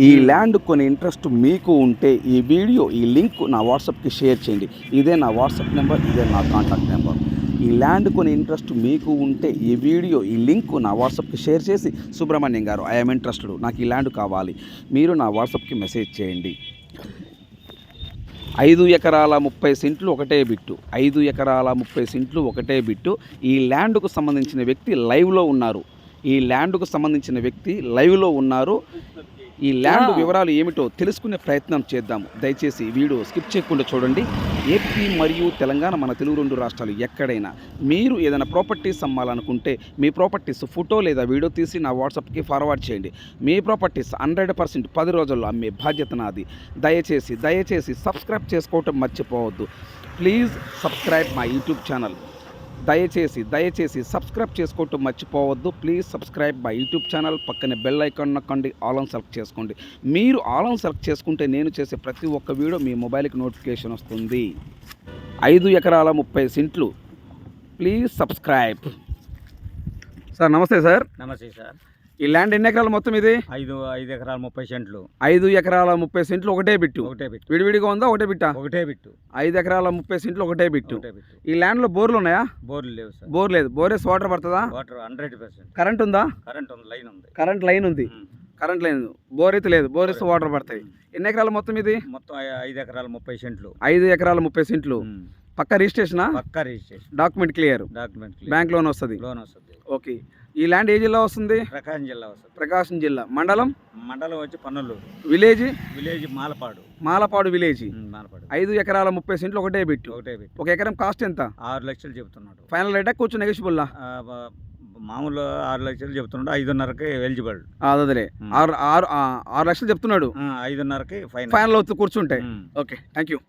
ఈ ల్యాండ్ కొని ఇంట్రెస్ట్ మీకు ఉంటే ఈ వీడియో ఈ లింక్ నా వాట్సాప్కి షేర్ చేయండి. ఇదే నా వాట్సాప్ నెంబర్, ఇదే నా కాంటాక్ట్ నెంబర్. ఈ ల్యాండ్ కొని ఇంట్రెస్ట్ మీకు ఉంటే ఈ వీడియో ఈ లింక్ నా వాట్సాప్కి షేర్ చేసి, సుబ్రహ్మణ్యం గారు ఐఎమ్ ఇంట్రెస్టెడ్, నాకు ఈ ల్యాండ్ కావాలి, మీరు నా వాట్సాప్కి మెసేజ్ చేయండి. 5 ఎకరాల 30 సెంట్లు ఒకటే బిట్టు, 5 ఎకరాల 30 సెంట్లు ఒకటే బిట్టు. ఈ ల్యాండ్కు సంబంధించిన వ్యక్తి లైవ్లో ఉన్నారు. ఈ ల్యాండ్ వివరాలు ఏమిటో తెలుసుకునే ప్రయత్నం చేద్దాము. దయచేసి వీడియో స్కిప్ చేయకుండా చూడండి. ఏపీ మరియు తెలంగాణ, మన తెలుగు 2 రాష్ట్రాలు ఎక్కడైనా మీరు ఏదైనా ప్రాపర్టీస్ అమ్మాలనుకుంటే మీ ప్రాపర్టీస్ ఫోటో లేదా వీడియో తీసి నా వాట్సాప్కి ఫార్వర్డ్ చేయండి. మీ ప్రాపర్టీస్ 100% 10 రోజుల్లో అమ్మే బాధ్యత నాది. దయచేసి సబ్స్క్రైబ్ చేసుకోవటం మర్చిపోవద్దు. Please subscribe my YouTube channel. దయచేసి సబ్స్క్రైబ్ చేసుకోవటం మర్చిపోవద్దు. Please subscribe my YouTube channel. పక్కనే బెల్ ఐకాన్ నొక్కండి, ఆల్ ఆన్ సెలెక్ట్ చేసుకోండి. మీరు ఆల్ ఆన్ సెలెక్ట్ చేసుకుంటే నేను చేసే ప్రతి ఒక్క వీడియో మీ మొబైల్కి నోటిఫికేషన్ వస్తుంది. 5 ఎకరాల 30 సెంట్లు. Please subscribe. సార్ నమస్తే సార్. నమస్తే సార్. ఈ ల్యాండ్ ఎన్ని ఎకరాలు మొత్తం ఇది? 5 ఎకరాల 30 సెంట్లు. 5 ఎకరాల 30 సెంట్లు ఒకటే బిట్టు. విడివిడిగా ఉందా? ఒకటే బిట్టా? ఒకటే బిట్టు. 5 ఎకరాల 30 సెంట్లు ఒకటే బిట్టు. ఈ ల్యాండ్లో బోర్లు ఉన్నాయా? బోర్లు లేవు సార్. బోర్ లేదు. బోరేస్ వాటర్ పడుతుందా? వాటర్ 100%. కరెంట్ ఉందా? కరెంట్ ఉంది, లైన్ ఉంది. కరెంట్ లైన్ బోర్ అయితే లేదు. బోరేస్ వాటర్ పడతాయి. ఎన్ని ఎకరాలు మొత్తం ఇది? మొత్తం 5 ఎకరాల 30 సెంట్లు. 5 ఎకరాల 30 సెంట్లు. పక్కా రిజిస్ట్రేషనా? పక్కా registration. Document clear. Bank loan వస్తుంది. ఓకే. ఈ ల్యాండ్ ఏ జిల్లా వస్తుంది? ప్రకాశం జిల్లా వస్తుంది. ప్రకాశం జిల్లా. మండలం వచ్చి పన్నొల్లూరు. Village Malapadu village. 5 ఎకరాల 30 సెంట్లు ఒకటే బిట్టు. ఒక ఎకరం కాస్ట్ ఎంత? 6 లక్షలు చెబుతున్నాడు. ఫైనల్ రేటా కూర్చొని నెగోషియబుల్? మామూలు 6 లక్షలు చెప్తున్నాడు. 5.5కి ఎలిజిబుల్. అదే 6 లక్షలు చెప్తున్నాడు. 5.5కి ఫైనల్ అవుతుంది కూర్చుంటే. Okay, thank you.